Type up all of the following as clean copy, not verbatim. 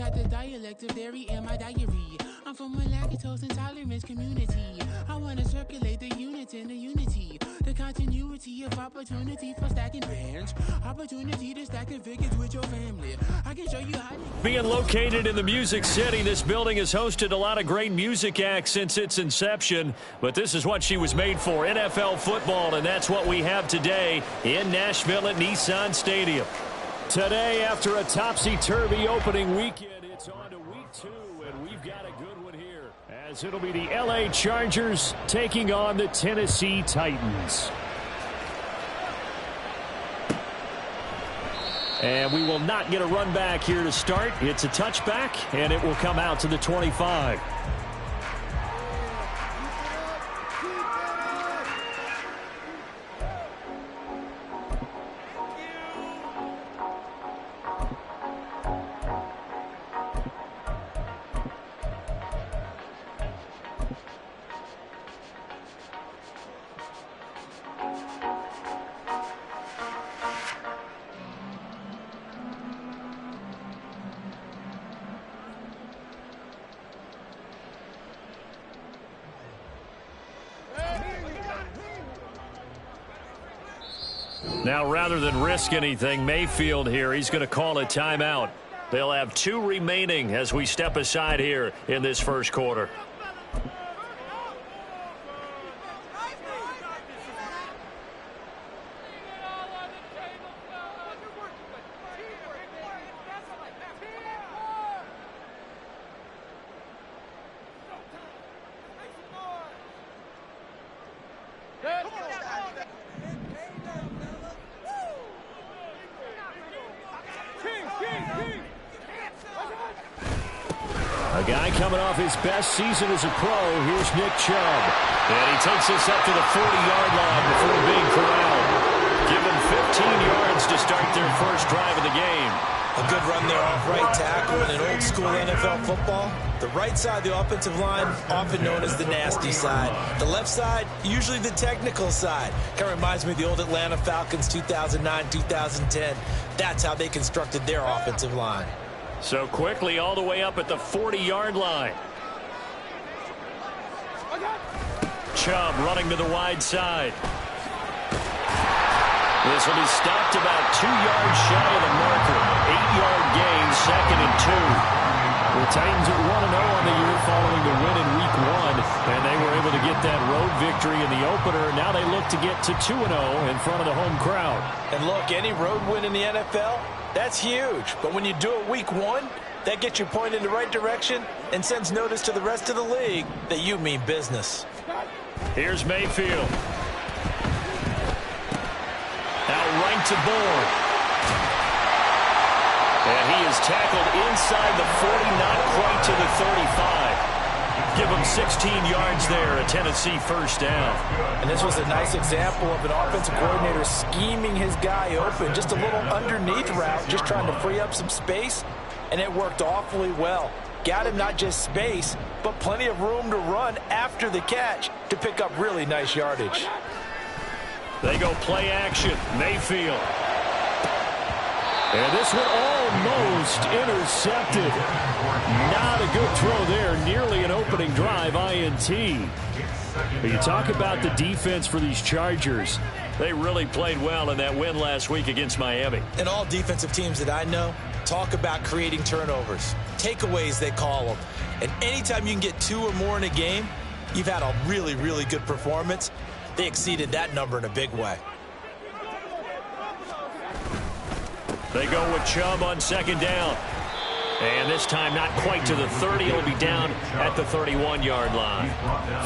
got the dialect of dairy in my diary. I'm from a lactose intolerance community. I want to circulate the units in the unity. The continuity of opportunity for stacking bands. Opportunity to stack figures with your family. I can show you how to... Being located in the Music City, this building has hosted a lot of great music acts since its inception. But this is what she was made for, NFL football, and that's what we have today in Nashville at Nissan Stadium. Today, after a topsy-turvy opening weekend, it's on to week 2, and we've got a good one here, as it'll be the LA Chargers taking on the Tennessee Titans. And we will not get a run back here to start. It's a touchback, and it will come out to the 25. Now, rather than risk anything, Mayfield here, he's going to call a timeout. They'll have 2 remaining as we step aside here in this first quarter. A guy coming off his best season as a pro. Here's Nick Chubb. And he takes us up to the 40-yard line before being corralled. Give him 15 yards to start their first drive of the game. A good run there off right tackle in an old-school NFL football. The right side of the offensive line, often known as the nasty side. The left side, usually the technical side. Kind of reminds me of the old Atlanta Falcons 2009-2010. That's how they constructed their offensive line. So quickly all the way up at the 40-yard line. Chubb running to the wide side. This will be stopped about 2 yards shy of the marker. 8-yard gain, 2nd and 2. The Titans are 1-0 on the year following the win in week 1, and they were able to get that road victory in the opener. Now they look to get to 2-0 in front of the home crowd. And look, any road win in the NFL, that's huge. But when you do it week 1, that gets you pointed in the right direction and sends notice to the rest of the league that you mean business. Here's Mayfield. Now right to Bourne. And he is tackled inside the 40, not quite to the 35. Give him 16 yards there, a Tennessee first down. And this was a nice example of an offensive coordinator scheming his guy open. Just a little underneath route, just trying to free up some space, and it worked awfully well. Got him not just space, but plenty of room to run after the catch to pick up really nice yardage. They go play action. Mayfield. And this one almost intercepted. Not a good throw there. Nearly an opening drive, INT. But you talk about the defense for these Chargers. They really played well in that win last week against Miami. And all defensive teams that I know talk about creating turnovers. Takeaways, they call them. And anytime you can get 2 or more in a game, you've had a really, really good performance. They exceeded that number in a big way. They go with Chubb on 2nd down. And this time not quite to the 30. It'll be down at the 31-yard line.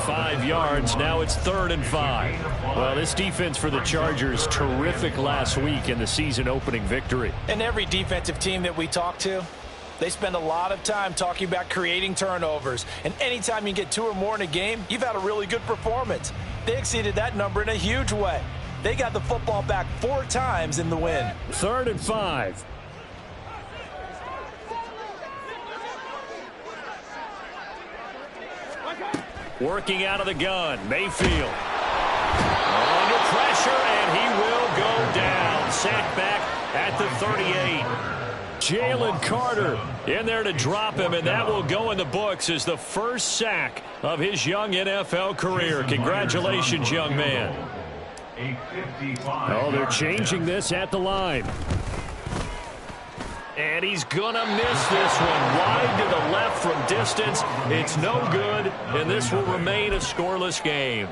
5 yards. Now it's 3rd and 5. Well, this defense for the Chargers, terrific last week in the season-opening victory. And every defensive team that we talk to, they spend a lot of time talking about creating turnovers. And anytime you get 2 or more in a game, you've had a really good performance. They exceeded that number in a huge way. They got the football back 4 times in the win. 3rd and 5. Working out of the gun, Mayfield. Under pressure, and he will go down. Sacked back at the 38. Jalen Carter in there to drop him, and that will go in the books as the first sack of his young NFL career. Congratulations, young man. Oh, they're changing this at the line. And he's going to miss this one. Wide to the left from distance. It's no good, and this will remain a scoreless game.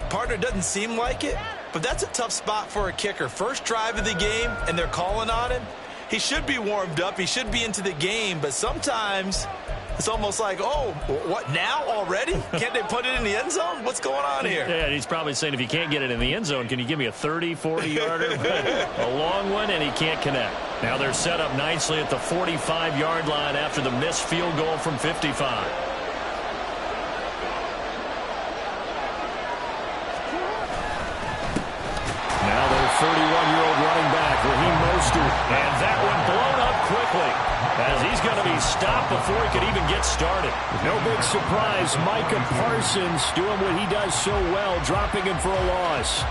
Partner doesn't seem like it, but that's a tough spot for a kicker. First drive of the game, and they're calling on him. He should be warmed up. He should be into the game, but sometimes it's almost like, oh, what, now already? Can't they put it in the end zone? What's going on here? Yeah, he's probably saying, if you can't get it in the end zone, can you give me a 30, 40-yarder? A long one, and he can't connect. Now they're set up nicely at the 45-yard line after the missed field goal from 55. Now their 31-year-old running back, Raheem Mostert. And that one blown up quickly as he's going to be stopped before he could even get started. No big surprise. Micah Parsons doing what he does so well, dropping him for a loss.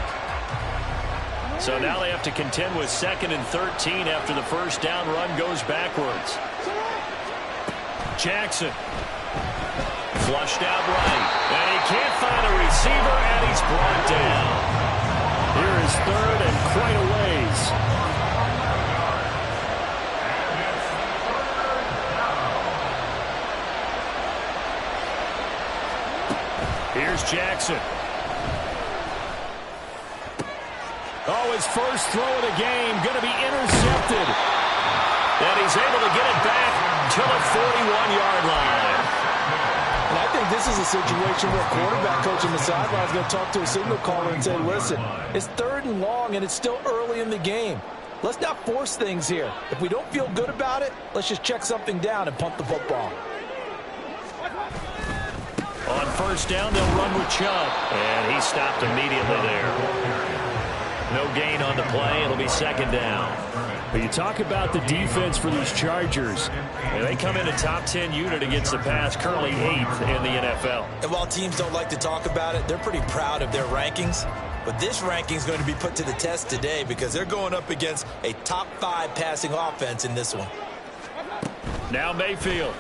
So now they have to contend with 2nd and 13 after the first down run goes backwards. Jackson. Flushed out right. And he can't find a receiver, and he's brought down. Here is 3rd and quite a ways. Here's Jackson. Oh, his first throw of the game going to be intercepted. And he's able to get it back to the 41-yard line. And I think this is a situation where quarterback coach on the sideline is going to talk to a signal caller and say, listen, it's 3rd and long and it's still early in the game. Let's not force things here. If we don't feel good about it, let's just check something down and punt the football. On first down, they'll run with Chubb. And he stopped immediately there. No gain on the play. It'll be 2nd down. But you talk about the defense for these Chargers. And they come in a top 10 unit against the pass, currently 8th in the NFL. And while teams don't like to talk about it, they're pretty proud of their rankings. But this ranking is going to be put to the test today because they're going up against a top 5 passing offense in this one. Now Mayfield.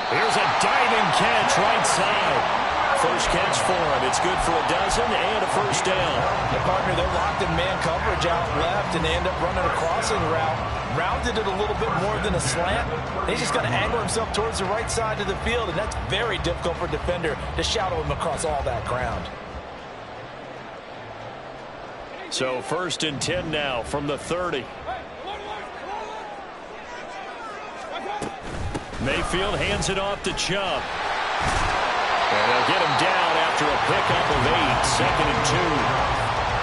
Here's a diving catch right side. First catch for him. It's good for a dozen and a first down. The partner, they're locked in man coverage out left, and they end up running a crossing route. Rounded it a little bit more than a slant. He's just going to angle himself towards the right side of the field, and that's very difficult for a defender to shadow him across all that ground. So 1st and 10 now from the 30. Mayfield hands it off to Chubb. And they'll get him down after a pickup of 8, 2nd and 2.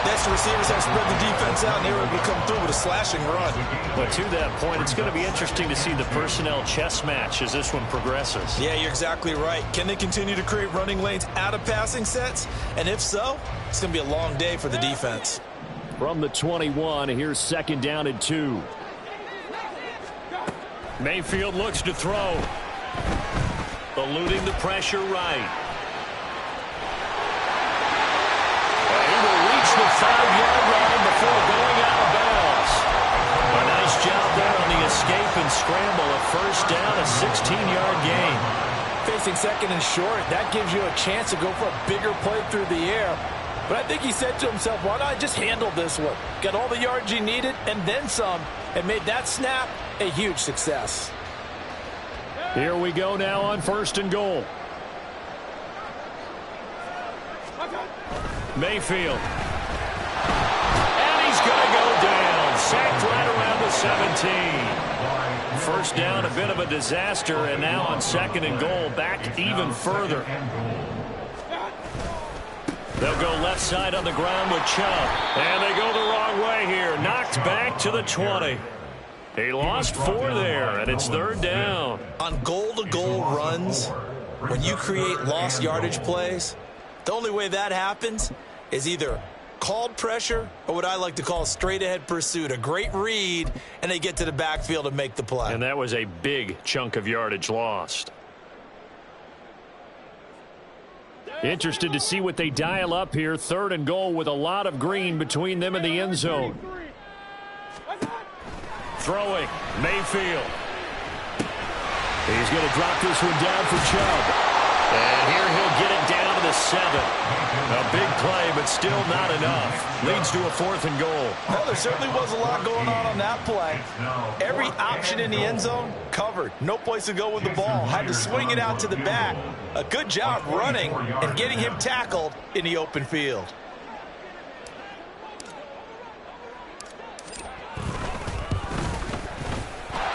Next, the receivers have spread the defense out, and they were able to come through with a slashing run. But to that point, it's going to be interesting to see the personnel chess match as this one progresses. Yeah, you're exactly right. Can they continue to create running lanes out of passing sets? And if so, it's going to be a long day for the defense. From the 21, here's 2nd down and 2. Mayfield looks to throw. Eluding the pressure right. And he will reach the 5-yard line before going out of bounds. A nice job there on the escape and scramble. A first down, a 16-yard gain. Facing 2nd and short, that gives you a chance to go for a bigger play through the air. But I think he said to himself, why not just handle this one? Got all the yards he needed and then some, and made that snap a huge success. Here we go now on 1st and goal. Mayfield. And he's going to go down. Sacked right around the 17. First down, a bit of a disaster, and now on 2nd and goal, back even further. They'll go left side on the ground with Chubb. And they go the wrong way here. Knocked back to the 20. He lost 4 there, and it's 3rd down. On goal-to-goal runs, when you create lost yardage plays, the only way that happens is either called pressure or what I like to call straight-ahead pursuit. A great read, and they get to the backfield and make the play. And that was a big chunk of yardage lost. Interested to see what they dial up here. 3rd and goal with a lot of green between them and the end zone. Throwing, Mayfield. He's going to drop this one down for Chubb. And here he'll get it down to the 7. A big play, but still not enough. Leads to a 4th and goal. Well, there certainly was a lot going on that play. Every option in the end zone covered. No place to go with the ball. Had to swing it out to the back. A good job running and getting him tackled in the open field.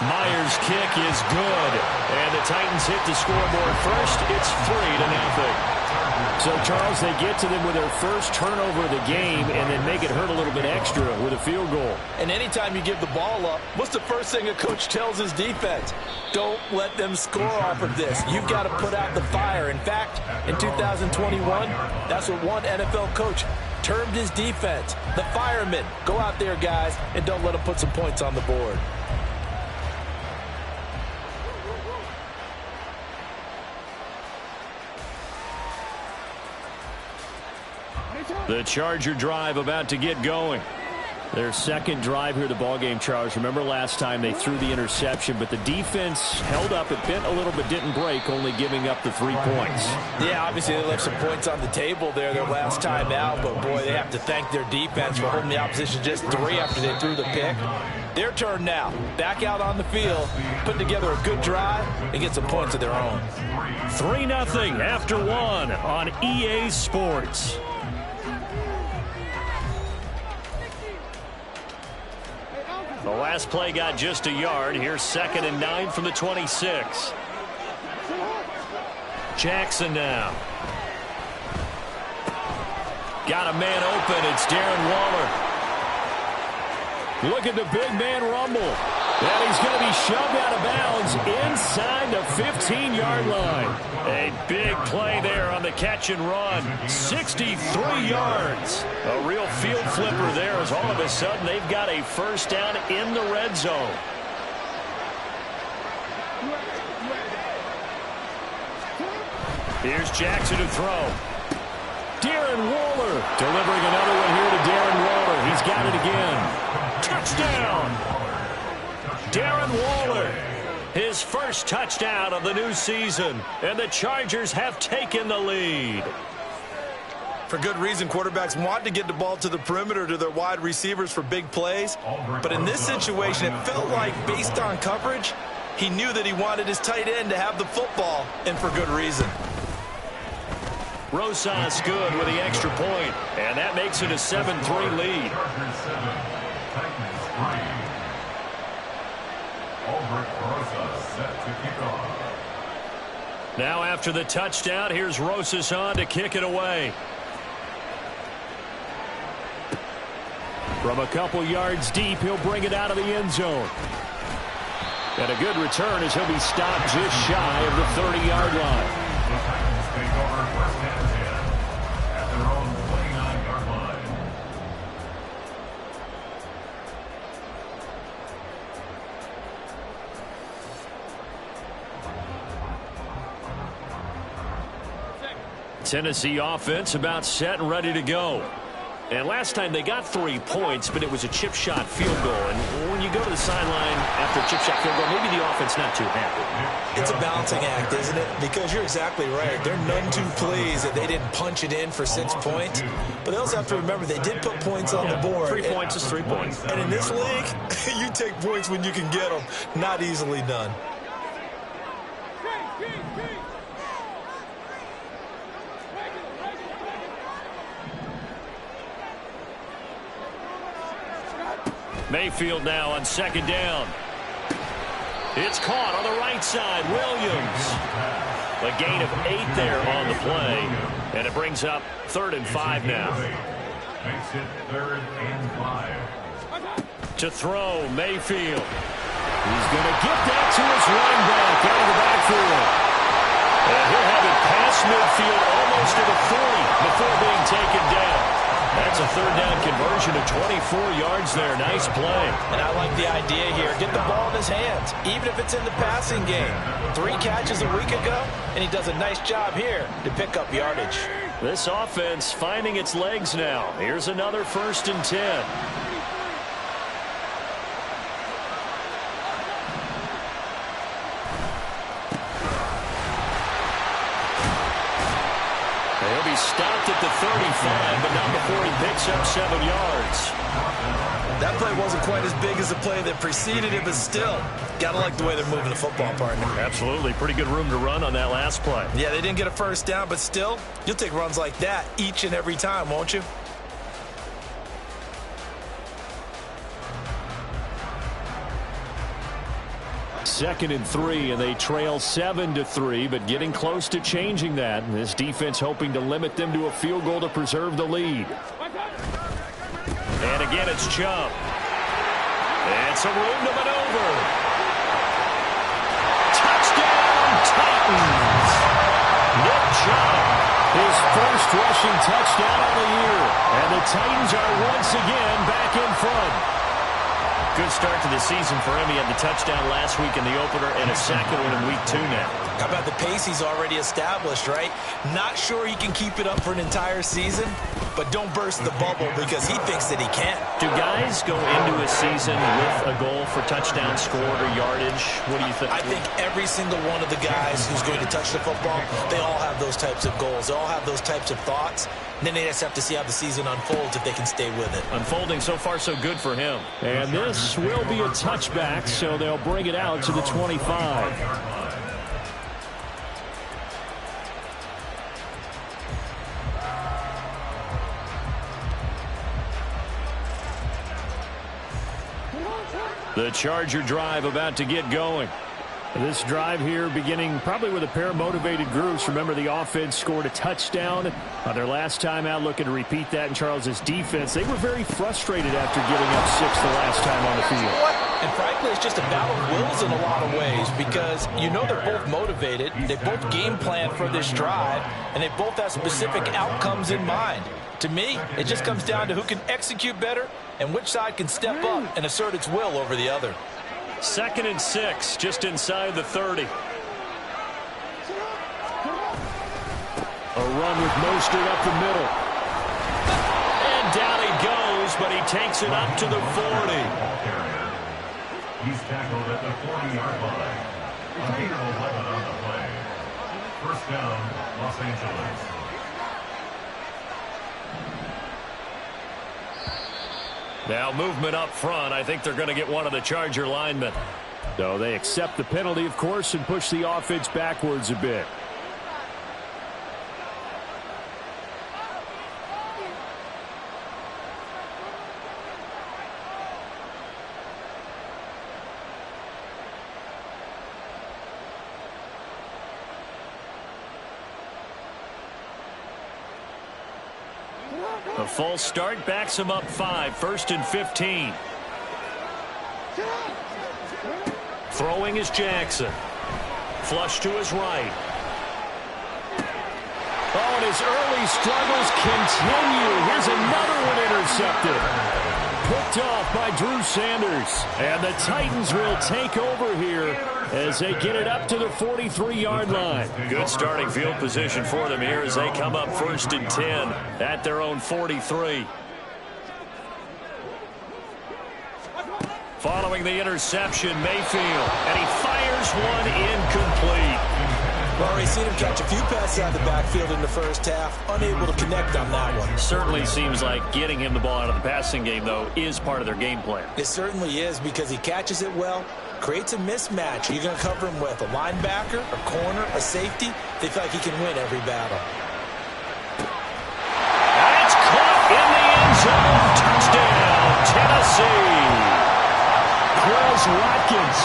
Myers' kick is good, and the Titans hit the scoreboard first. It's 3-0. So, Charles, they get to them with their first turnover of the game and then make it hurt a little bit extra with a field goal. And anytime you give the ball up, what's the first thing a coach tells his defense? Don't let them score off of this. You've got to put out the fire. In fact, in 2021, that's what one NFL coach termed his defense. The firemen. Go out there, guys, and don't let them put some points on the board. The Charger drive about to get going. Their second drive here of the ballgame, Charles. Remember last time they threw the interception, but the defense held up. It bent a little but didn't break, only giving up the 3 points. Yeah, obviously they left some points on the table there their last time out, but boy, they have to thank their defense for holding the opposition just 3 after they threw the pick. Their turn now. Back out on the field, put together a good drive, and get some points of their own. 3-0 after 1 on EA Sports. The last play got just a yard. Here's 2nd and 9 from the 26. Jackson now. Got a man open. It's Darren Waller. Look at the big man rumble. And he's going to be shoved out of bounds inside the 15-yard line. A big play there on the catch and run. 63 yards. A real field flipper there as all of a sudden they've got a first down in the red zone. Here's Jackson to throw. Darren Waller delivering another one here to Darren Waller. He's got it again. Touchdown! Darren Waller, his first touchdown of the new season, and the Chargers have taken the lead. For good reason, quarterbacks want to get the ball to the perimeter to their wide receivers for big plays. But in this situation, it felt like, based on coverage, he knew that he wanted his tight end to have the football, and for good reason. Rosas good with the extra point, and that makes it a 7-3 lead. Now after the touchdown, here's Rosas on to kick it away. From a couple yards deep, he'll bring it out of the end zone. And a good return as he'll be stopped just shy of the 30-yard line. Tennessee offense about set and ready to go. And last time they got 3 points, but it was a chip shot field goal. And when you go to the sideline after a chip shot field goal, maybe the offense not too happy. It's a balancing act, isn't it? Because you're exactly right. They're none too pleased that they didn't punch it in for 6 points. But they also have to remember they did put points on the board. 3 points is 3 points. And in this league, you take points when you can get them. Not easily done. Mayfield now on 2nd down. It's caught on the right side. Williams. A gain of 8 there on the play. And it brings up 3rd and 5 now. Makes it 3rd and 5. To throw, Mayfield. He's going to get that to his running back out of the backfield. And he'll have it past midfield almost to the 40 before being taken down. That's a 3rd down conversion of 24 yards there. Nice play. And I like the idea here. Get the ball in his hands, even if it's in the passing game. 3 catches a week ago, and he does a nice job here to pick up yardage. This offense finding its legs now. Here's another 1st and 10. the 35, but not before he picks up 7 yards. That play wasn't quite as big as the play that preceded it, but still, got to like the way they're moving the football, partner. Absolutely. Pretty good room to run on that last play. Yeah, they didn't get a first down, but still, you'll take runs like that each and every time, won't you? Second and 3, and they trail 7-3, but getting close to changing that. And this defense hoping to limit them to a field goal to preserve the lead. And again, it's Chubb. And some room to maneuver. Touchdown, Titans! Nick Chubb, his first rushing touchdown of the year. And the Titans are once again back in front. Good start to the season for him. He had the touchdown last week in the opener and a second one in week 2 now. How about the pace he's already established, right? Not sure he can keep it up for an entire season, but don't burst the bubble because he thinks that he can. Do guys go into a season with a goal for touchdown scored or yardage? What do you think? I think every single one of the guys who's going to touch the football, they all have those types of goals. They all have those types of thoughts. And then they just have to see how the season unfolds if they can stay with it. Unfolding so far so good for him. And this will be a touchback, so they'll bring it out to the 25. The Charger drive about to get going. This drive here beginning probably with a pair of motivated groups. Remember, the offense scored a touchdown on their last time out, looking to repeat that in Charles's defense. They were very frustrated after giving up 6 the last time on the field. And frankly, it's just a battle of wills in a lot of ways because you know they're both motivated. They both game plan for this drive, and they both have specific outcomes in mind. To me, it just comes down to who can execute better and which side can step up and assert its will over the other. 2nd and 6, just inside the 30. A run with Mostert up the middle. And down he goes, but he takes it up to the 40. He's tackled at the 40-yard line. A gain of 11 on the play. First down, Los Angeles. Now movement up front. I think they're going to get one of the Charger linemen. So they accept the penalty, of course, and push the offense backwards a bit. A false start backs him up 5. 1st and 15. Throwing is Jackson. Flush to his right. Oh, and his early struggles continue. Here's another one intercepted. Picked off by Drew Sanders. And the Titans will take over here as they get it up to the 43-yard line. Good starting field position for them here as they come up 1st and 10 at their own 43. Following the interception, Mayfield, and he fires one incomplete. Well, we've seen him catch a few passes out of the backfield in the first half, unable to connect on that one. Certainly seems like getting him the ball out of the passing game, though, is part of their game plan. It certainly is because he catches it well, creates a mismatch. You're going to cover him with a linebacker, a corner, a safety. They feel like he can win every battle. And it's caught in the end zone. Touchdown, Tennessee. Chris Watkins,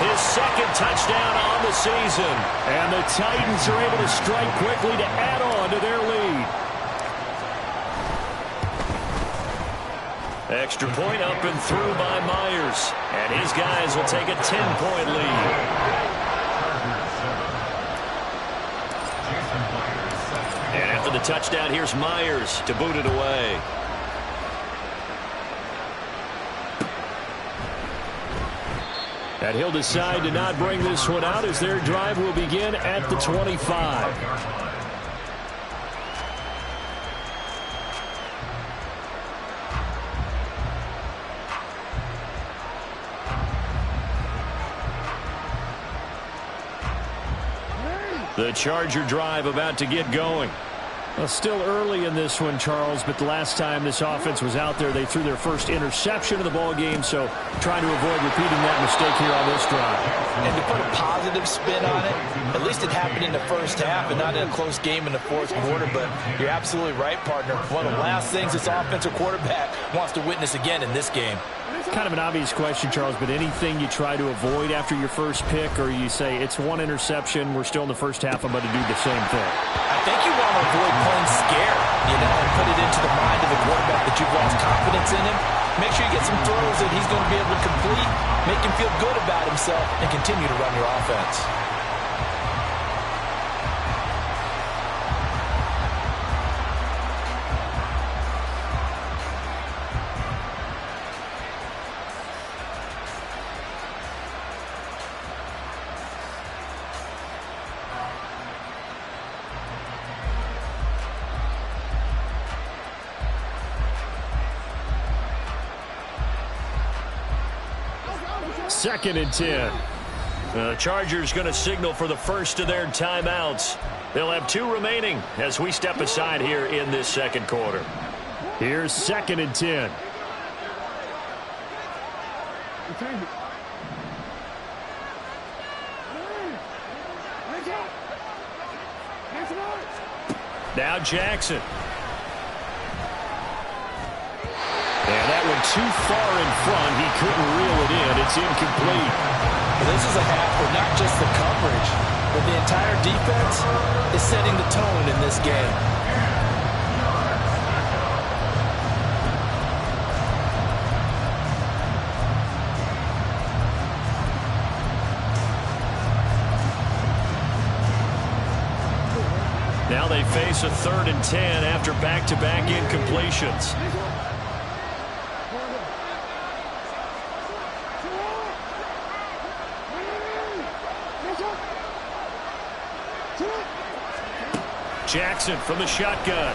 his 2nd touchdown on the season. And the Titans are able to strike quickly to add on to their lead. Extra point up and through by Myers. And his guys will take a 10-point lead. And after the touchdown, here's Myers to boot it away. And he'll decide to not bring this one out as their drive will begin at the 25. The Charger drive about to get going. Well, still early in this one, Charles, but the last time this offense was out there, they threw their first interception of the ball game, so trying to avoid repeating that mistake here on this drive. And to put a positive spin on it, at least it happened in the first half and not in a close game in the fourth quarter, but you're absolutely right, partner. One of the last things this offensive quarterback wants to witness again in this game. Kind of an obvious question, Charles, but anything you try to avoid after your first pick, or you say it's one interception, we're still in the first half, I'm going to do the same thing? I think you want to avoid playing scared, and put it into the mind of the quarterback that you've lost confidence in him. Make sure you get some throws that he's going to be able to complete, make him feel good about himself, and continue to run your offense. Second and 10. The Chargers going to signal for the first of their timeouts. They'll have 2 remaining as we step aside here in this second quarter. Here's second and 10. Now Jackson. And that one too far in front. He couldn't reel it in. It's incomplete. Well, this is a half where not just the coverage, but the entire defense is setting the tone in this game. Now they face a 3rd and 10 after back-to-back incompletions. Jackson from the shotgun.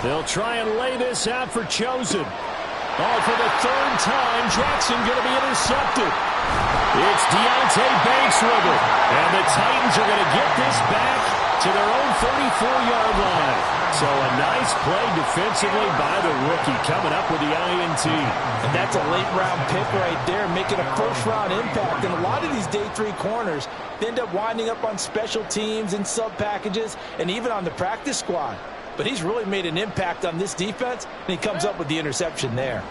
They'll try and lay this out for Chosen. Oh, for the 3rd time, Jackson going to be intercepted. It's Deontay Banks with it. And the Titans are going to get this back to their own 34-yard line. So a nice play defensively by the rookie coming up with the INT. And that's a late-round pick right there, making a first-round impact. And a lot of these day 3 corners, they end up winding up on special teams and sub-packages and even on the practice squad. But he's really made an impact on this defense, and he comes up with the interception there.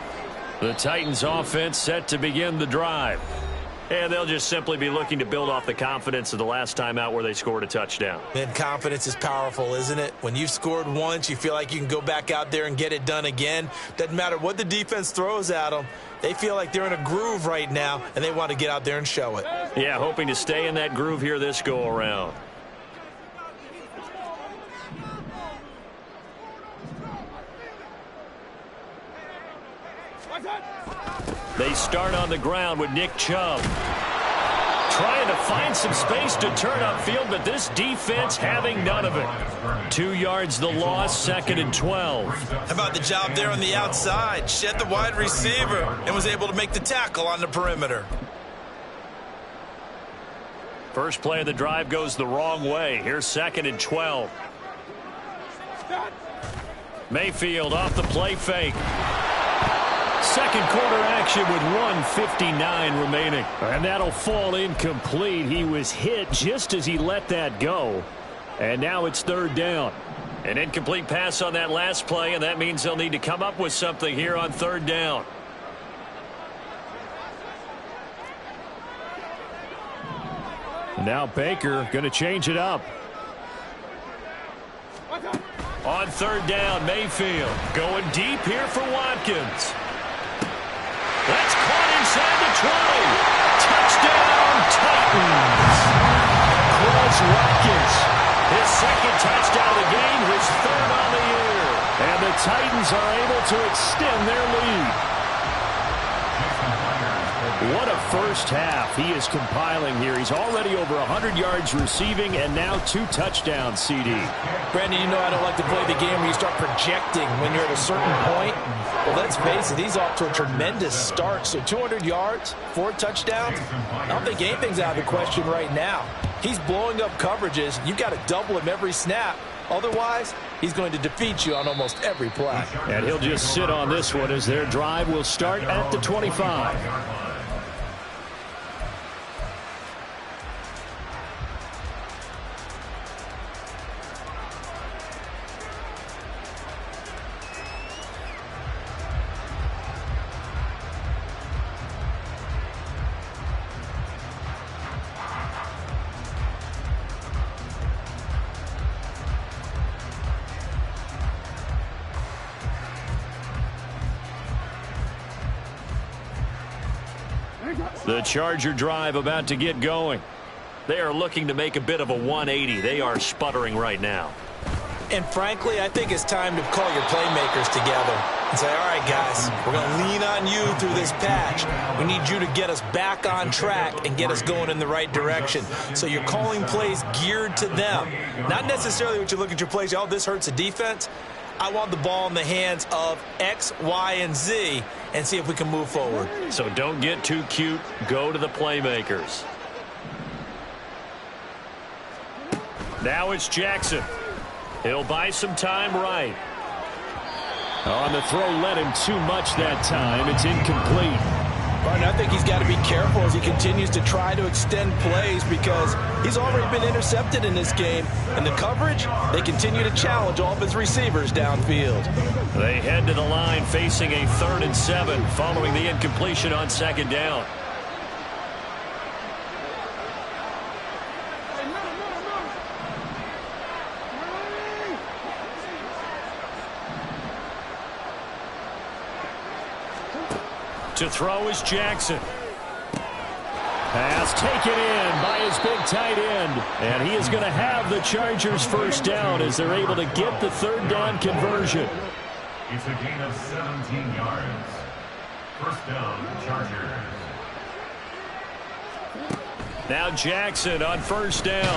The Titans offense set to begin the drive. And they'll just simply be looking to build off the confidence of the last time out where they scored a touchdown. And confidence is powerful, isn't it? When you've scored once, you feel like you can go back out there and get it done again. Doesn't matter what the defense throws at them. They feel like they're in a groove right now, and they want to get out there and show it. Yeah, hoping to stay in that groove here this go-around. They start on the ground with Nick Chubb. Trying to find some space to turn upfield, but this defense having none of it. 2 yards the loss, 2nd and 12. How about the job there on the outside? Shed the wide receiver and was able to make the tackle on the perimeter. First play of the drive goes the wrong way. Here's 2nd and 12. Mayfield off the play fake. Second quarter action with 1:59 remaining. And that'll fall incomplete. He was hit just as he let that go. And now it's 3rd down. An incomplete pass on that last play, and that means they'll need to come up with something here on 3rd down. Now Baker going to change it up. On 3rd down, Mayfield going deep here for Watkins. That's caught inside the 20. Touchdown, Titans. Chris Watkins. His 2nd touchdown of the game, his 3rd on the year. And the Titans are able to extend their lead. What a first half he is compiling here. He's already over 100 yards receiving and now 2 touchdowns, CD. Brandon, you know I don't like to play the game where you start projecting when you're at a certain point. But let's face it, he's off to a tremendous start. So 200 yards, 4 touchdowns. I don't think anything's out of the question right now. He's blowing up coverages. You've got to double him every snap. Otherwise, he's going to defeat you on almost every play. And he'll just sit on this one as their drive will start at the 25. The Charger drive about to get going. They are looking to make a bit of a 180. They are sputtering right now. And frankly, I think it's time to call your playmakers together and say, all right, guys, we're going to lean on you through this patch. We need you to get us back on track and get us going in the right direction. So you're calling plays geared to them. Not necessarily what you look at your plays, oh, this hurts the defense. I want the ball in the hands of X, Y, and Z and see if we can move forward. So don't get too cute. Go to the playmakers. Now it's Jackson. He'll buy some time right. On the throw, led him too much that time. It's incomplete. And I think he's got to be careful as he continues to try to extend plays because he's already been intercepted in this game. And the coverage, they continue to challenge all of his receivers downfield. They head to the line facing a 3rd and 7 following the incompletion on 2nd down. To throw is Jackson. Pass taken in by his big tight end. And he is going to have the Chargers first down as they're able to get the 3rd down conversion. It's a gain of 17 yards. First down, Chargers. Now Jackson on 1st down.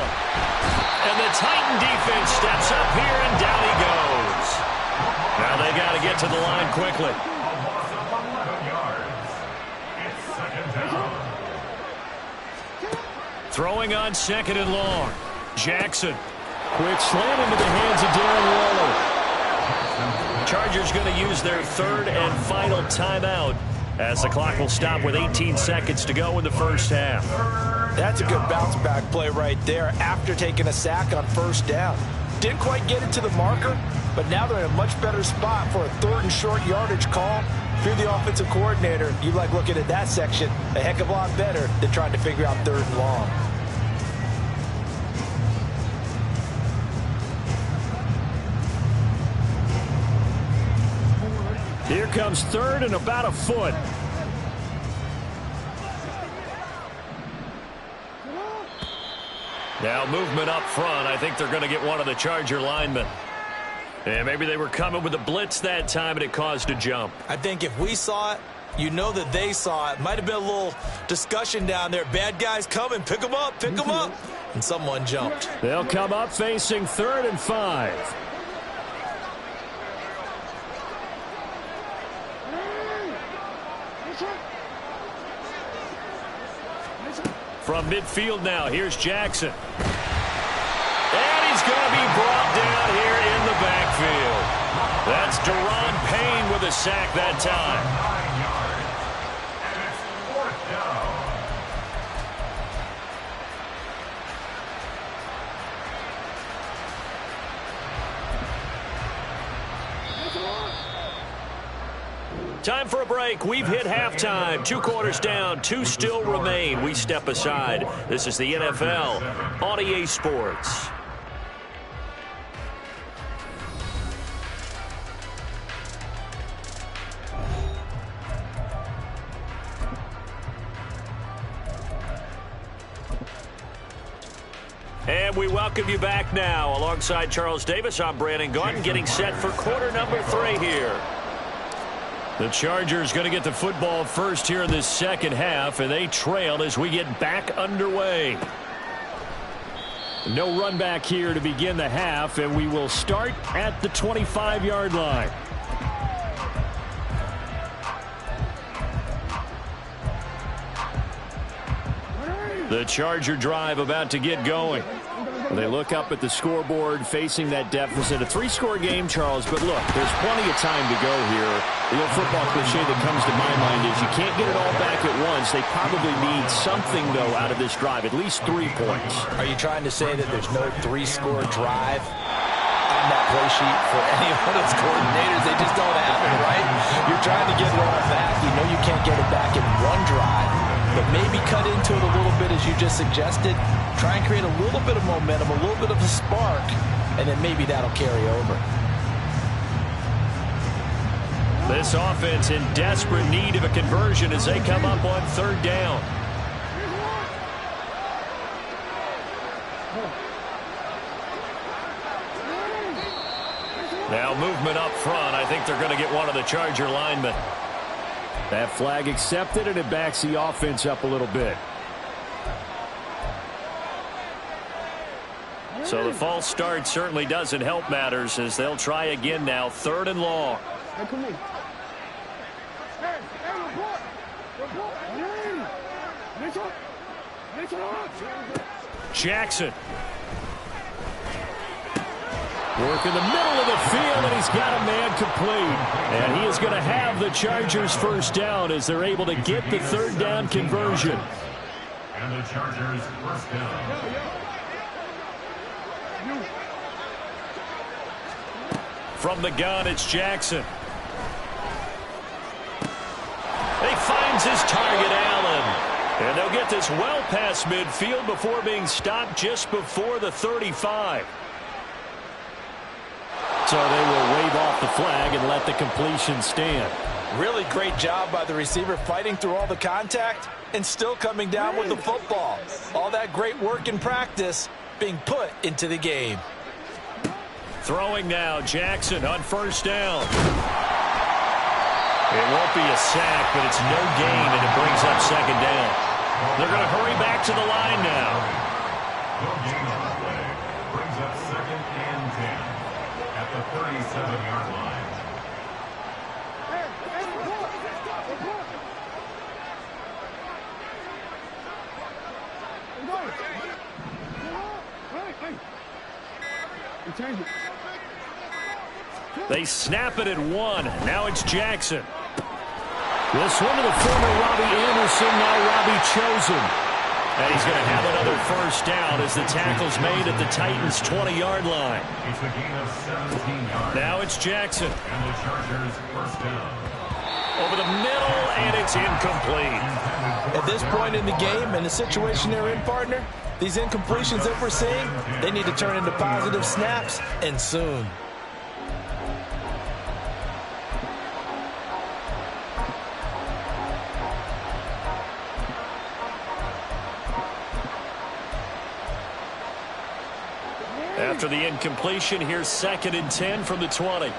And the Titan defense steps up here and down he goes. Now they got to get to the line quickly. Throwing on 2nd and long. Jackson. Quick slant into the hands of Darren Waller. Chargers going to use their 3rd and final timeout as the clock will stop with 18 seconds to go in the first half. That's a good bounce back play right there after taking a sack on 1st down. Didn't quite get it to the marker, but now they're in a much better spot for a 3rd and short yardage call. If you're the offensive coordinator, you like looking at that section a heck of a lot better than trying to figure out 3rd and long. Here comes 3rd and about a foot. Now movement up front. I think they're going to get one of the Charger linemen. And maybe they were coming with a blitz that time and it caused a jump. I think if we saw it, you know that they saw it. Might have been a little discussion down there. Bad guys coming. Pick them up. Pick them up. And someone jumped. They'll come up facing 3rd and 5. From midfield now, here's Jackson. And he's going to be brought down here in the backfield. That's Deron Payne with a sack that time. 9 yards. And it's 4th down. Time for a break. We've hit halftime. 2 quarters down. 2 still remain. We step aside. This is the NFL on EA Sports. And we welcome you back now. Alongside Charles Davis, I'm Brandon Gaudin, getting set for quarter number 3 here. The Chargers going to get the football first here in this second half, and they trail as we get back underway. No run back here to begin the half, and we will start at the 25-yard line. The Charger drive about to get going. They look up at the scoreboard facing that deficit. A 3-score game, Charles, but look, there's plenty of time to go here. The old football cliche that comes to my mind is you can't get it all back at once. They probably need something, though, out of this drive, at least 3 points. Are you trying to say that there's no 3-score drive on that play sheet for any of those coordinators? They just don't have it, right? You're trying to get it all back. You know you can't get it back in one drive, but maybe cut into it a little bit as you just suggested. Try and create a little bit of momentum, a little bit of a spark, and then maybe that'll carry over. This offense in desperate need of a conversion as they come up on 3rd down. Now movement up front. I think they're going to get one of the Charger linemen. That flag accepted, and it backs the offense up a little bit. So the false start certainly doesn't help matters as they'll try again now. 3rd and long. Jackson. Work in the middle of the field, and he's got a man complete. And he is going to have the Chargers 1st down as they're able to get the 3rd down conversion. And the Chargers 1st down. From the gun, it's Jackson. He finds his target, Allen. And they'll get this well past midfield before being stopped just before the 35. So they will wave off the flag and let the completion stand. Really great job by the receiver fighting through all the contact and still coming down with the football. All that great work in practice being put into the game. Throwing now, Jackson on 1st down. It won't be a sack, but it's no gain, and it brings up 2nd down. They're going to hurry back to the line now. No gain on the play. Brings up 2nd and 10 at the 37-yard line. They snap it at 1. Now it's Jackson. This one to the former Robbie Anderson, now Robbie Chosen. And he's going to have another 1st down as the tackle's made at the Titans' 20-yard line. It's a gain of 17 yards. Now it's Jackson. And the Chargers 1st down. Over the middle, and it's incomplete. At this point in the game and the situation they're in, partner, these incompletions that we're seeing, they need to turn into positive snaps, and soon. After the incompletion, here's 2nd and 10 from the 20.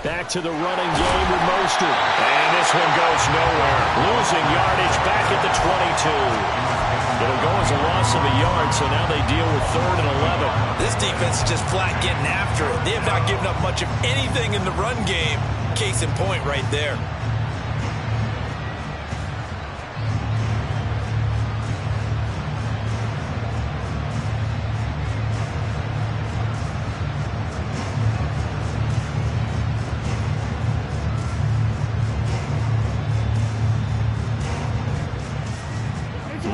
Back to the running game with Mostert. And this one goes nowhere. Losing yardage back at the 22. It'll go as a loss of a yard, so now they deal with 3rd and 11. This defense is just flat getting after it. They have not given up much of anything in the run game. Case in point right there.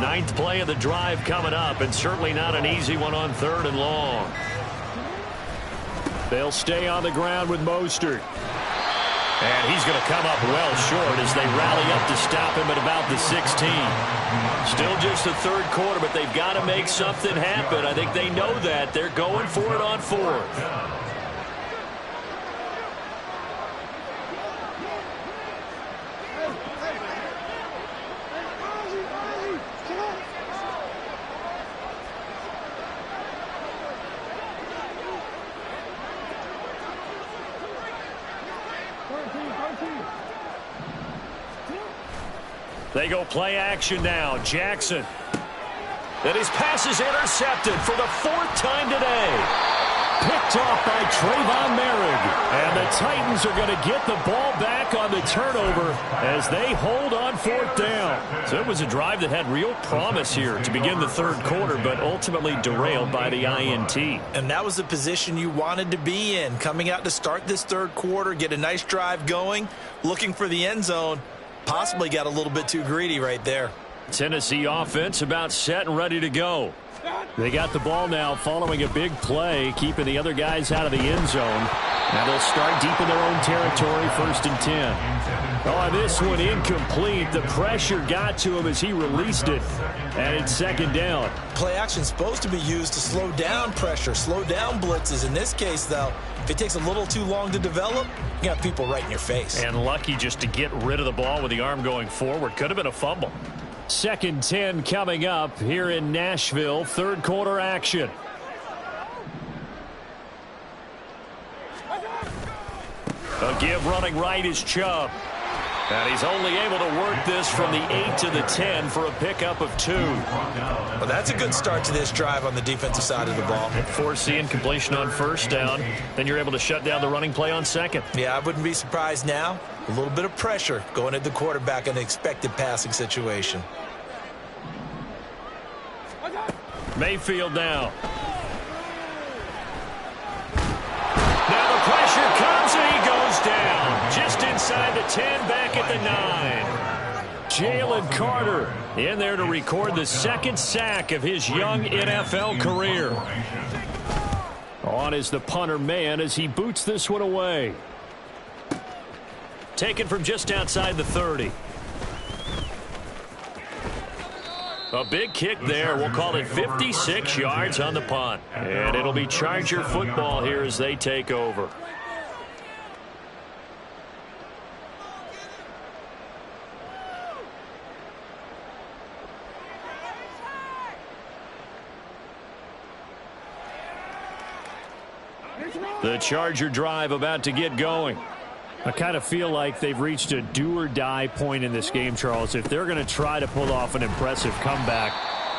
Ninth play of the drive coming up, and certainly not an easy one on 3rd and long. They'll stay on the ground with Mostert. And he's going to come up well short as they rally up to stop him at about the 16. Still just the 3rd quarter, but they've got to make something happen. I think they know that. They're going for it on 4th. They go play action now. Jackson. And his pass is intercepted for the 4th time today. picked off by Trayvon Merrick. And the Titans are going to get the ball back on the turnover as they hold on 4th down. So it was a drive that had real promise here to begin the 3rd quarter, but ultimately derailed by the INT. And that was the position you wanted to be in, coming out to start this 3rd quarter, get a nice drive going, looking for the end zone. Possibly got a little bit too greedy right there. Tennessee offense about set and ready to go. They got the ball now following a big play, keeping the other guys out of the end zone. Now they'll start deep in their own territory, 1st and 10. Oh, this one incomplete. The pressure got to him as he released it, and it's 2nd down. Play action supposed to be used to slow down pressure, slow down blitzes. In this case, though, if it takes a little too long to develop, you got people right in your face. And lucky just to get rid of the ball with the arm going forward. Could have been a fumble. 2nd 10 coming up here in Nashville. 3rd quarter action. A give running right is Chubb. And he's only able to work this from the 8 to the 10 for a pickup of 2. Well, that's a good start to this drive on the defensive side of the ball. Foreseeing completion on 1st down. Then you're able to shut down the running play on 2nd. Yeah, I wouldn't be surprised now. A little bit of pressure going at the quarterback in an expected passing situation. Mayfield now. Now the pressure comes and he goes down. Just inside the 10, back at the 9. Jalen Carter in there to record the 2nd sack of his young NFL career. On is the punter man as he boots this one away. Taken from just outside the 30. A big kick there. We'll call it 56 yards on the punt. And it'll be Charger football here as they take over. The Charger drive about to get going. I kind of feel like they've reached a do-or-die point in this game, Charles. If they're going to try to pull off an impressive comeback,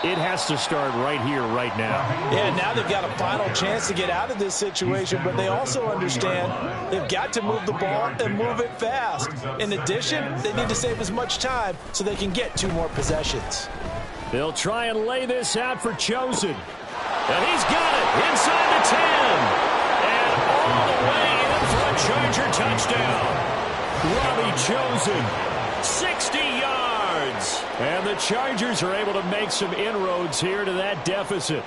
it has to start right here, right now. Yeah, now they've got a final chance to get out of this situation, but they also understand they've got to move the ball and move it fast. In addition, they need to save as much time so they can get 2 more possessions. They'll try and lay this out for Chosen. And he's got it inside the 10. And all the way in for a Charger touchdown. Robbie Chosen, 60 yards. And the Chargers are able to make some inroads here to that deficit.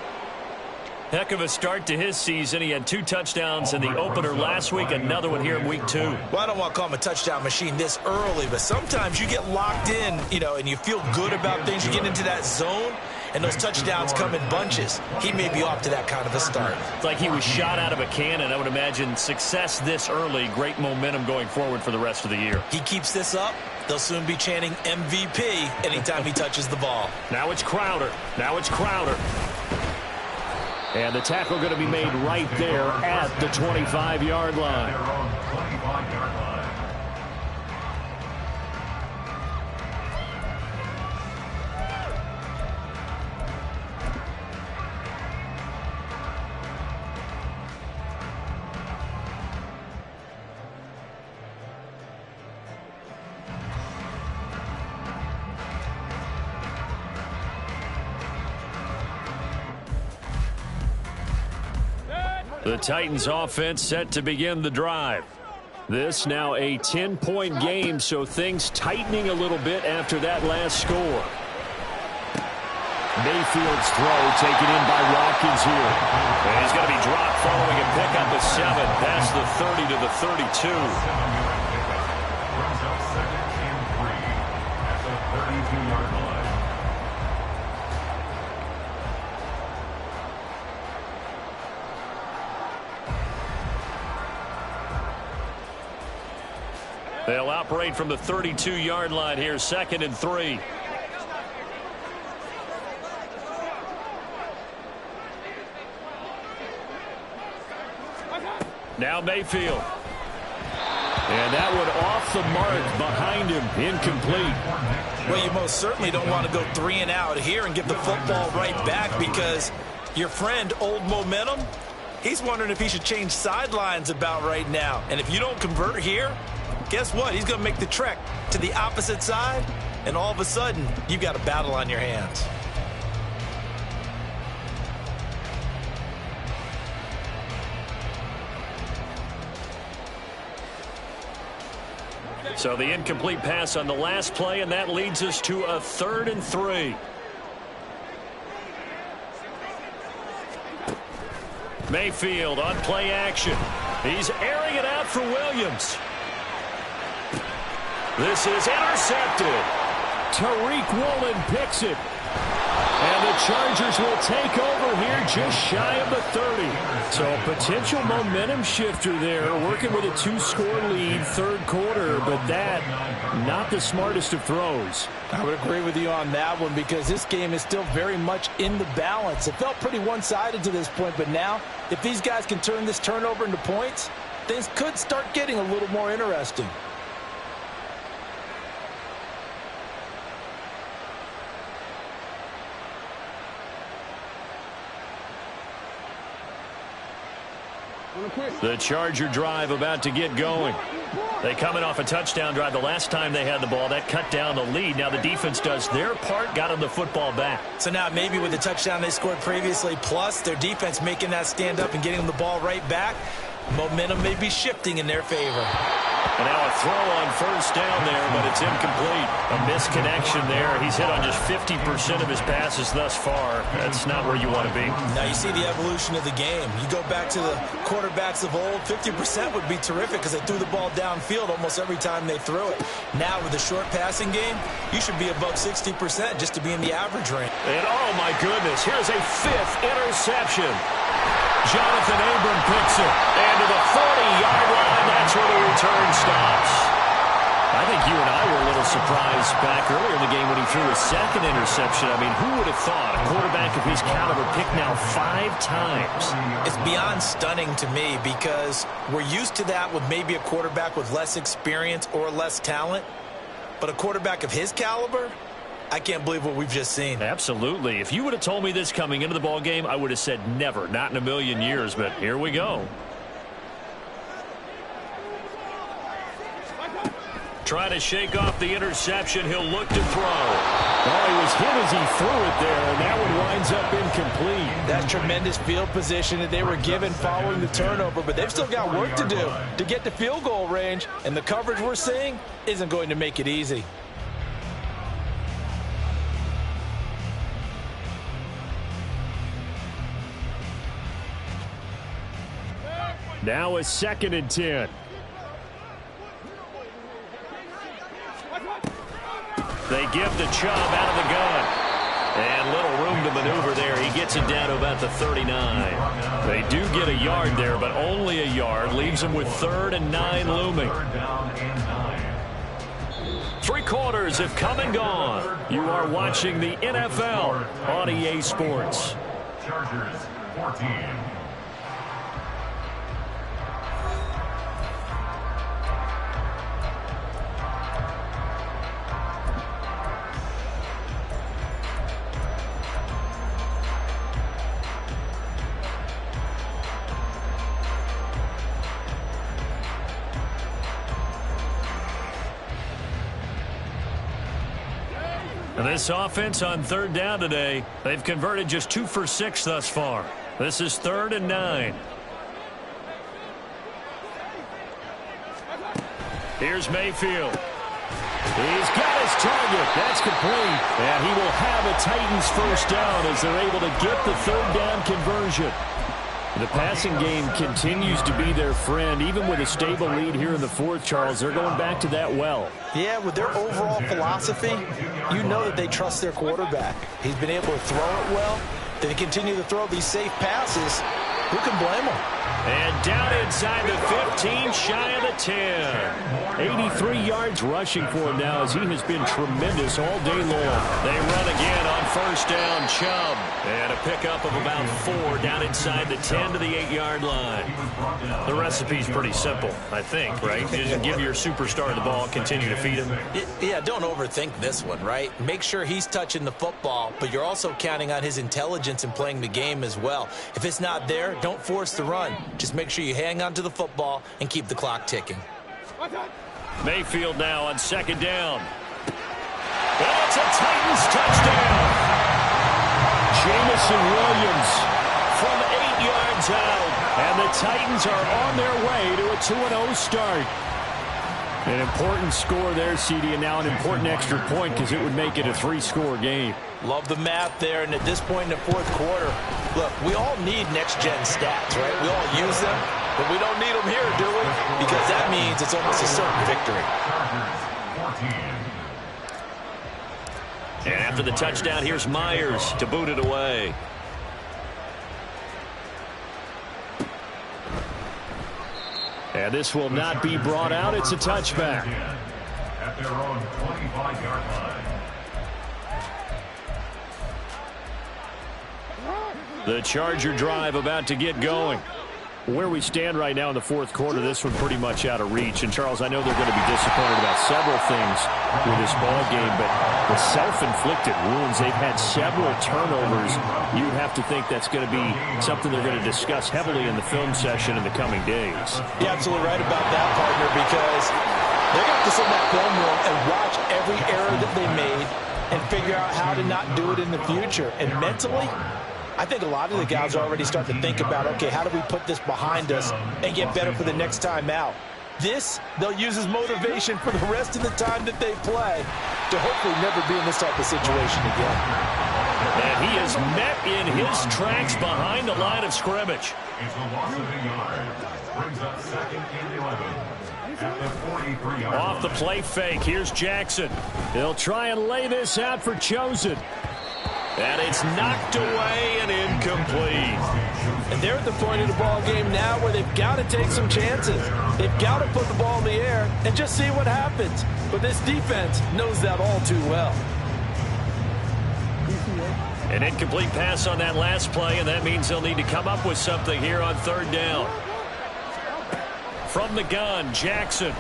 Heck of a start to his season. He had 2 touchdowns in the opener last week, another one here in week 2. Well, I don't want to call him a touchdown machine this early, but sometimes you get locked in, and you feel good about things. You get into that zone, and those touchdowns come in bunches. He may be off to that kind of a start. It's like he was shot out of a cannon. I would imagine success this early, great momentum going forward for the rest of the year. He keeps this up, they'll soon be chanting MVP anytime he touches the ball. Now it's Crowder. And the tackle going to be made right there at the 25-yard line. They're on the 25-yard line. The Titans offense set to begin the drive. This now a 10-point game, so things tightening a little bit after that last score. Mayfield's throw taken in by Watkins here. And he's going to be dropped following a pickup of 7 past the 30 to the 32. Brings up 2nd and 3 at the 32-yard line. They'll operate from the 32-yard line here, 2nd and 3. Now Mayfield. And that one off the mark behind him, incomplete. Well, you most certainly don't want to go 3 and out here and give the football right back because your friend, Old Momentum, He's wondering if he should change sidelines about right now. And if you don't convert here, guess what? He's going to make the trek to the opposite side, and all of a sudden, you've got a battle on your hands. So the incomplete pass on the last play, and that leads us to a 3rd and 3. Mayfield on play action. He's airing it out for Williams. This is intercepted. Tariq Woolen picks it. And the Chargers will take over here just shy of the 30. So a potential momentum shifter there, working with a 2-score lead, 3rd quarter, but that, not the smartest of throws. I would agree with you on that one because this game is still very much in the balance. It felt pretty one-sided to this point, but now, if these guys can turn this turnover into points, things could start getting a little more interesting. The Charger drive about to get going. They coming off a touchdown drive the last time they had the ball. That cut down the lead. Now the defense does their part, got them the football back. So now maybe with the touchdown they scored previously, plus their defense making that stand up and getting them the ball right back, momentum may be shifting in their favor. And now a throw on 1st down there, but it's incomplete. A misconnection there. He's hit on just 50% of his passes thus far. That's not where you want to be. Now you see the evolution of the game. You go back to the quarterbacks of old, 50% would be terrific because they threw the ball downfield almost every time they threw it. Now with the short passing game, you should be above 60% just to be in the average range. And oh my goodness, here's a 5th interception. Jonathan Abram picks it. And to the 40-yard line, that's where the return stops. I think you and I were a little surprised back earlier in the game when he threw a 2nd interception. I mean, who would have thought a quarterback of his caliber picked now 5 times? It's beyond stunning to me because we're used to that with maybe a quarterback with less experience or less talent. But a quarterback of his caliber, I can't believe what we've just seen. Absolutely. If you would have told me this coming into the ball game, I would have said never, not in a million years, but here we go. Trying to shake off the interception. He'll look to throw. Oh, he was hit as he threw it there, and that one winds up incomplete. That's tremendous field position that they were given following the turnover, but they've still got work to do to get to field goal range, and the coverage we're seeing isn't going to make it easy. Now a 2nd and 10. They give the Chubb out of the gun. And little room to maneuver there. He gets it down to about the 39. They do get a yard there, but only a yard. Leaves them with 3rd and 9 looming. 3 quarters have come and gone. You are watching the NFL on EA Sports. Chargers 14. And this offense on 3rd down today, they've converted just 2 for 6 thus far. This is 3rd and 9. Here's Mayfield. He's got his target. That's complete. And he will have a Titans 1st down as they're able to get the 3rd down conversion. The passing game continues to be their friend. Even with a stable lead here in the 4th, Charles, they're going back to that well. Yeah, with their overall philosophy, you know that they trust their quarterback. He's been able to throw it well. They continue to throw these safe passes. Who can blame them? And down inside the 15, shy of the 10. 83 yards rushing for him now as he has been tremendous all day long. They run again on first down, Chubb. And a pickup of about 4 down inside the 10 to the 8-yard line. The recipe's pretty simple, I think, right? You just give your superstar the ball, continue to feed him. Yeah, don't overthink this one, right? Make sure he's touching the football, but you're also counting on his intelligence in playing the game as well. If it's not there, don't force the run. Just make sure you hang on to the football and keep the clock ticking. Mayfield now on second down. And it's a Titans touchdown. Jamison Williams From 8 yards out. and the Titans are on their way to a 2-0 start. An important score there, CD, and now an important extra point because it would make it a 3-score game. Love the math there, and at this point in the fourth quarter, look, we all need next-gen stats, right? We all use them, but we don't need them here, do we? Because that means it's almost a certain victory. And after the touchdown, here's Myers to boot it away. And this will not be brought out. It's a touchback. At their own 25-yard line. The Charger drive about to get going. Where we stand right now in the fourth quarter, this one pretty much out of reach. And, Charles, I know they're going to be disappointed about several things with this ball game, but the self-inflicted wounds, they've had several turnovers. You'd have to think that's going to be something they're going to discuss heavily in the film session in the coming days. You're absolutely right about that, partner, because they're going to have to sit in that film room and watch every error that they made and figure out how to not do it in the future. And mentally, I think a lot of the guys are already starting to think about, okay, how do we put this behind us and get better for the next time out? This, they'll use as motivation for the rest of the time that they play to hopefully never be in this type of situation again. And he is met in his tracks behind the line of scrimmage. It's a loss of a yard. Brings up second and 11. At the 43-yard line. Off the play fake, here's Jackson. They'll try and lay this out for Chosen. And it's knocked away and incomplete. And they're at the point of the ball game now where they've got to take some chances. They've got to put the ball in the air and just see what happens. But this defense knows that all too well. An incomplete pass on that last play, and that means they'll need to come up with something here on third down. From the gun, Jackson.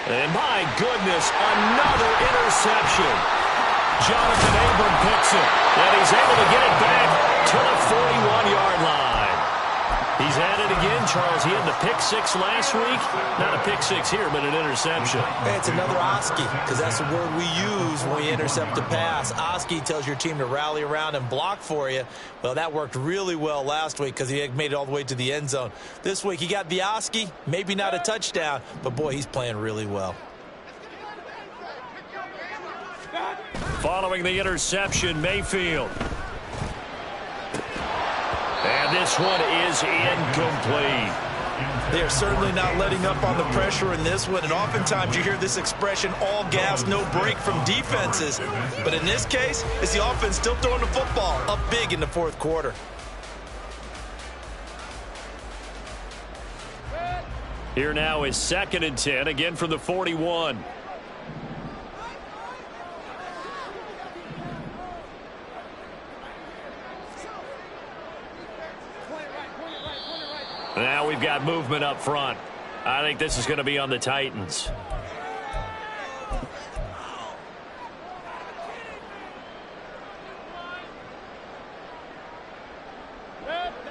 And my goodness, another interception. Jonathan Abram picks it, and he's able to get it back to the 41-yard line. He's at it again, Charles. He had the pick six last week. Not a pick six here, but an interception. Hey, it's another Oski, because that's the word we use when we intercept a pass. Oski tells your team to rally around and block for you. Well, that worked really well last week because he made it all the way to the end zone. This week, he got the Oski, maybe not a touchdown, but, boy, he's playing really well. Following the interception, Mayfield. And this one is incomplete. They're certainly not letting up on the pressure in this one, and oftentimes you hear this expression, all gas, no break from defenses. But in this case, it's the offense still throwing the football up big in the fourth quarter. Here now is 2nd and 10, again from the 41. Now we've got movement up front. I think this is going to be on the Titans.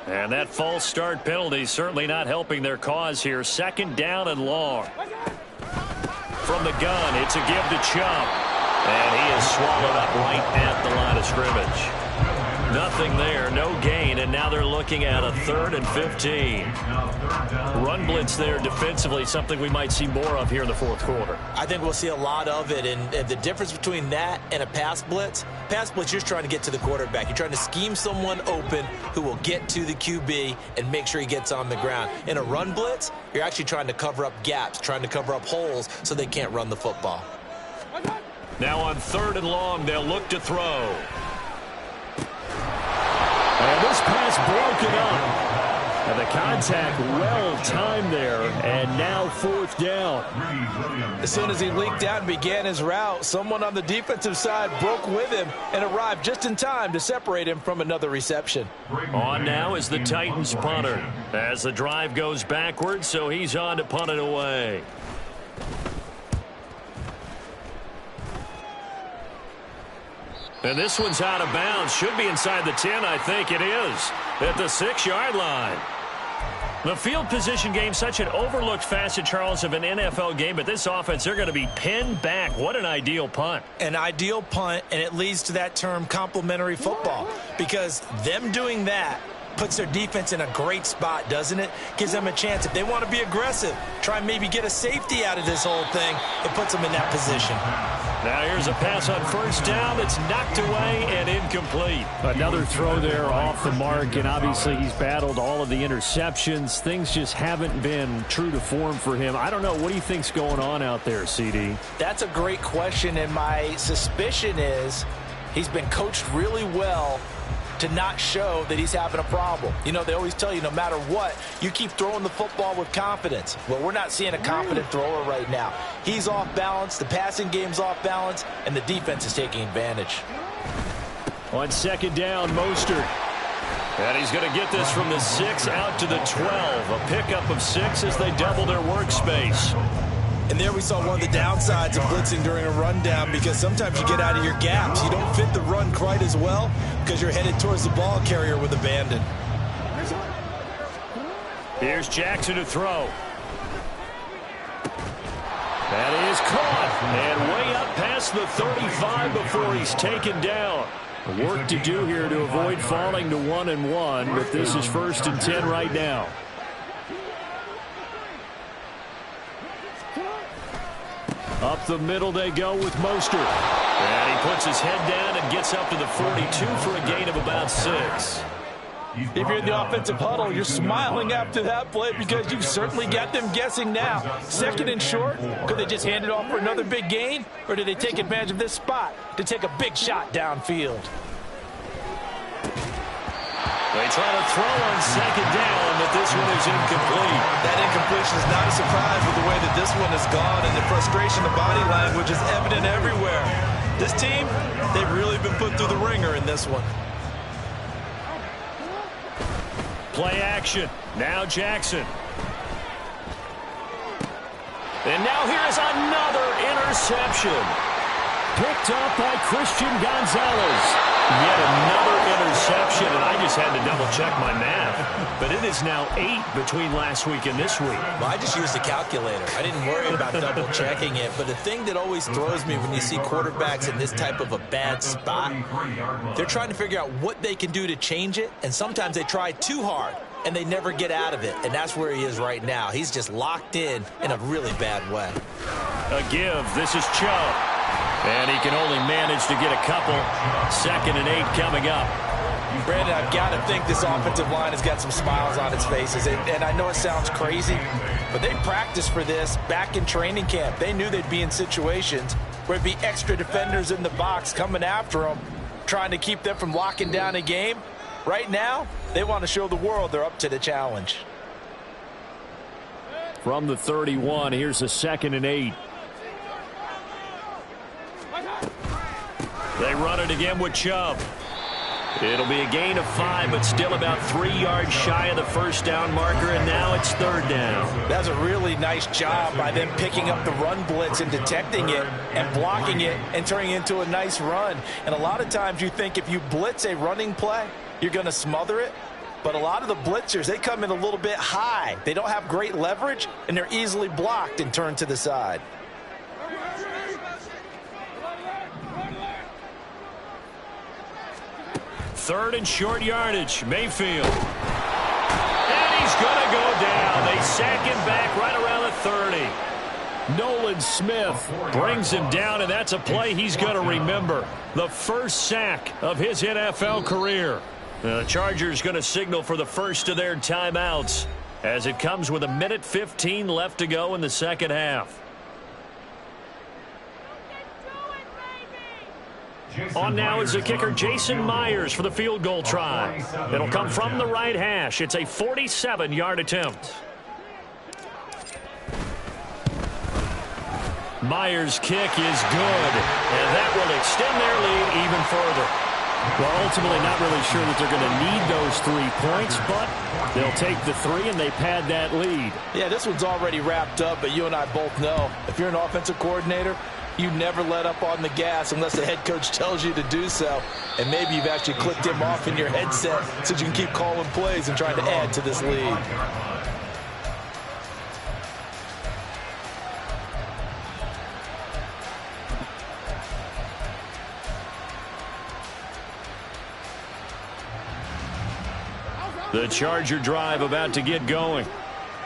And that false start penalty certainly not helping their cause here. 2nd down and long. From the gun, it's a give to Chubb. And he is swallowed up right at the line of scrimmage. Nothing there, no gain, and now they're looking at a 3rd and 15. Run blitz there defensively, something we might see more of here in the fourth quarter. I think we'll see a lot of it, and the difference between that and a pass blitz, you're just trying to get to the quarterback. You're trying to scheme someone open who will get to the QB and make sure he gets on the ground. In a run blitz, you're actually trying to cover up gaps, trying to cover up holes so they can't run the football. Now on 3rd and long, they'll look to throw. And this pass broken up. And the contact well-timed there, and now 4th down. As soon as he leaked out and began his route, someone on the defensive side broke with him and arrived just in time to separate him from another reception. On now is the Titans punter. As the drive goes backwards, so he's on to punt it away. And this one's out of bounds. Should be inside the 10, I think it is. At the 6-yard line. The field position game, such an overlooked facet, Charles, of an NFL game. But this offense, they're going to be pinned back. What an ideal punt. An ideal punt, and it leads to that term complementary football. Because them doing that puts their defense in a great spot, doesn't it? Gives them a chance. If they want to be aggressive, try and maybe get a safety out of this whole thing, it puts them in that position. Now here's a pass on 1st down that's knocked away and incomplete. Another throw there off the mark, and obviously he's battled all of the interceptions. Things just haven't been true to form for him. I don't know. What do you think's going on out there, CD? That's a great question, and my suspicion is he's been coached really well to not show that he's having a problem. You know, they always tell you no matter what, you keep throwing the football with confidence. Well, we're not seeing a confident thrower right now. He's off balance, the passing game's off balance, and the defense is taking advantage. On 2nd down, Mostert. And he's going to get this from the 6 out to the 12. A pickup of 6 as they double their workspace. And there we saw one of the downsides of blitzing during a rundown, because sometimes you get out of your gaps. You don't fit the run quite as well because you're headed towards the ball carrier with abandon. Here's Jackson to throw. That is caught. And way up past the 35 before he's taken down. Work to do here to avoid falling to 1-1, but this is 1st and 10 right now. Up the middle they go with Mostert. And he puts his head down and gets up to the 42 for a gain of about 6. If you're in the offensive huddle, you're smiling after that play because you've certainly got them guessing now. 2nd and short, could they just hand it off for another big gain? Or did they take advantage of this spot to take a big shot downfield? They try to throw on 2nd down, but this one is incomplete. That incompletion is not a surprise with the way that this one has gone, and the frustration, the body language is evident everywhere. This team, they've really been put through the ringer in this one. Play action. Now Jackson. And now here is another interception. Picked up by Christian Gonzalez. Yet another interception, and I just had to double-check my math. But it is now 8 between last week and this week. Well, I just used a calculator. I didn't worry about double-checking it. But the thing that always throws me when you see quarterbacks in this type of a bad spot, they're trying to figure out what they can do to change it, and sometimes they try too hard, and they never get out of it. And that's where he is right now. He's just locked in a really bad way. A give. This is Chubb. And he can only manage to get a couple. 2nd and 8 coming up. Brandon, I've got to think this offensive line has got some smiles on its faces. And I know it sounds crazy, but they practiced for this back in training camp. They knew they'd be in situations where it'd be extra defenders in the box coming after them, trying to keep them from locking down a game. Right now, they want to show the world they're up to the challenge. From the 31, here's a 2nd and 8. They run it again with Chubb. It'll be a gain of 5, but still about 3 yards shy of the 1st down marker, and now it's 3rd down. That's a really nice job by them picking up the run blitz and detecting it and blocking it and turning it into a nice run. And a lot of times you think if you blitz a running play, you're going to smother it. But a lot of the blitzers, they come in a little bit high. They don't have great leverage, and they're easily blocked and turned to the side. Third and short yardage. Mayfield. And he's going to go down. They sack him back right around the 30. Nolan Smith brings him down, and that's a play he's going to remember. The first sack of his NFL career. The Chargers going to signal for the first of their timeouts as it comes with 1:15 left to go in the second half. On now is the kicker Jason Myers for the field goal try. It'll come from the right hash. It's a 47-yard attempt. Myers' kick is good, and that will extend their lead even further. Well, ultimately not really sure that they're going to need those 3 points, but they'll take the 3 and they pad that lead. Yeah, this one's already wrapped up, but you and I both know if you're an offensive coordinator, you never let up on the gas unless the head coach tells you to do so. And maybe you've actually clicked him off in your headset so you can keep calling plays and trying to add to this lead. The Charger drive about to get going.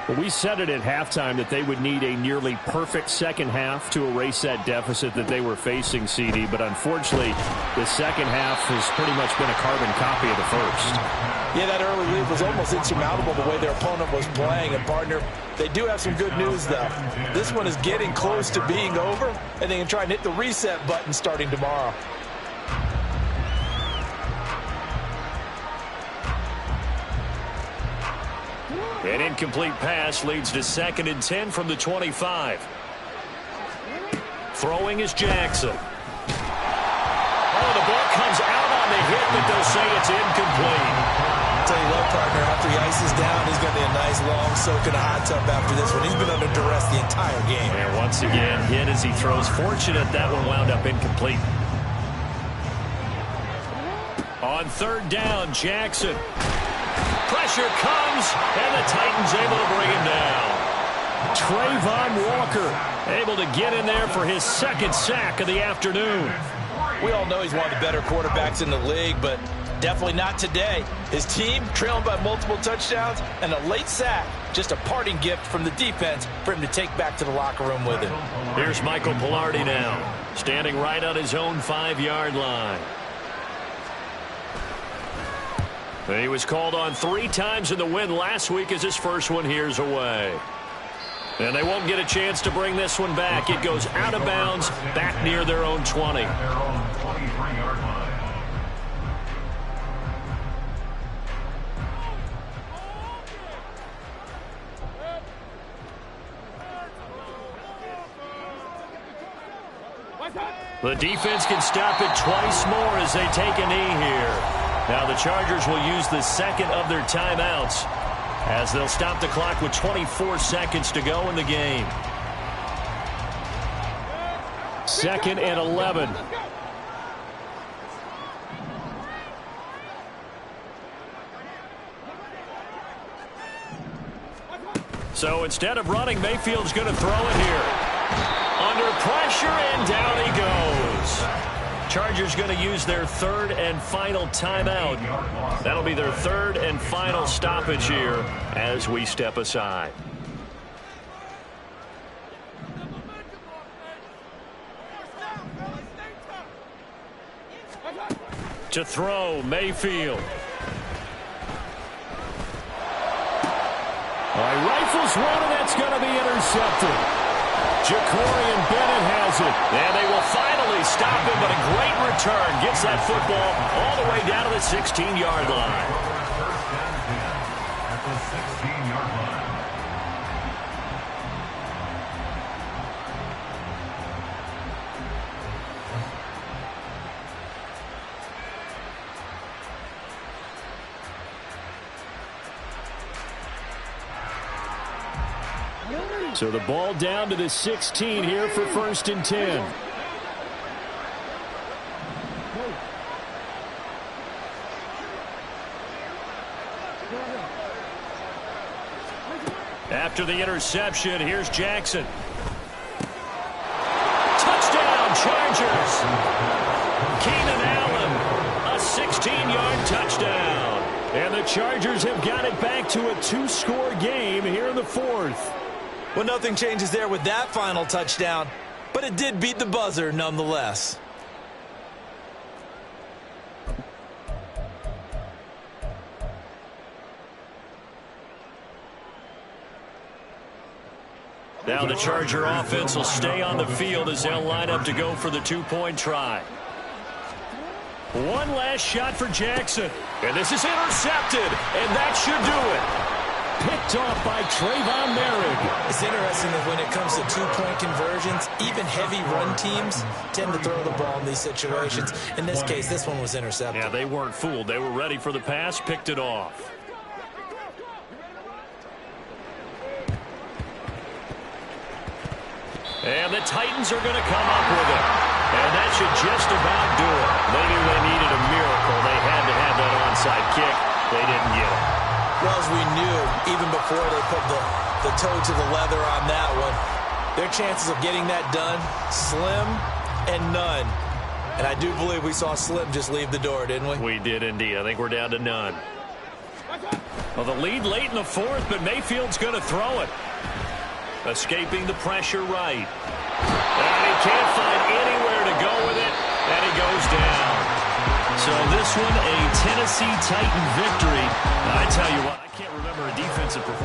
Well, we said it at halftime that they would need a nearly perfect second half to erase that deficit that they were facing, CD. But unfortunately, the second half has pretty much been a carbon copy of the first. Yeah, that early lead was almost insurmountable the way their opponent was playing. And, partner, they do have some good news, though. This one is getting close to being over, and they can try and hit the reset button starting tomorrow. An incomplete pass leads to 2nd and 10 from the 25. Throwing is Jackson. Oh, the ball comes out on the hit, but they'll say it's incomplete. I'll tell you what, partner, after he ices down, he's going to be a nice long soak in a hot tub after this one. He's been under duress the entire game. And once again, hit as he throws. Fortunate that one wound up incomplete. On 3rd down, Jackson. Pressure comes, and the Titans able to bring him down. Trayvon Walker able to get in there for his 2nd sack of the afternoon. We all know he's one of the better quarterbacks in the league, but definitely not today. His team trailing by multiple touchdowns and a late sack. Just a parting gift from the defense for him to take back to the locker room with him. Here's Michael Pilardi now, standing right on his own 5-yard line. He was called on 3 times in the win last week as his first one here's away. And they won't get a chance to bring this one back. It goes out of bounds, back near their own 20. Their own 23-yard line. The defense can stop it twice more as they take a knee here. Now the Chargers will use the 2nd of their timeouts as they'll stop the clock with 24 seconds to go in the game. 2nd and 11. So instead of running, Mayfield's going to throw it here. Under pressure, and down he goes. Chargers going to use their 3rd and final timeout. That'll be their 3rd and final stoppage here as we step aside. To throw, Mayfield. Rifles one, and that's going to be intercepted. Ja'Cory Bennett has it. And they will finally stop him, but a great return gets that football all the way down to the 16-yard line. At the 16-yard line. So the ball down to the 16 here for 1st and 10. After the interception, here's Jackson. Touchdown, Chargers. Keenan Allen, a 16-yard touchdown. And the Chargers have got it back to a 2-score game here in the 4th. Well, nothing changes there with that final touchdown, but it did beat the buzzer nonetheless. Now the Charger offense will stay on the field as they'll line up to go for the 2-point try. One last shot for Jackson. And this is intercepted, and that should do it. Picked off by Trayvon Merrick. It's interesting that when it comes to two-point conversions, even heavy run teams tend to throw the ball in these situations. In this case, this one was intercepted. Yeah, they weren't fooled. They were ready for the pass, picked it off. And the Titans are going to come up with it. And that should just about do it. They knew they needed a miracle. They had to have that onside kick. They didn't get it. Well, as we knew, even before they put the toe to the leather on that one, their chances of getting that done, slim and none. And I do believe we saw Slim just leave the door, didn't we? We did indeed. I think we're down to none. Well, the lead late in the fourth, but Mayfield's going to throw it. Escaping the pressure right. And he can't find anywhere to go with it, and he goes down. So this one, a Tennessee Titan victory. I tell you what, I can't remember a defensive performance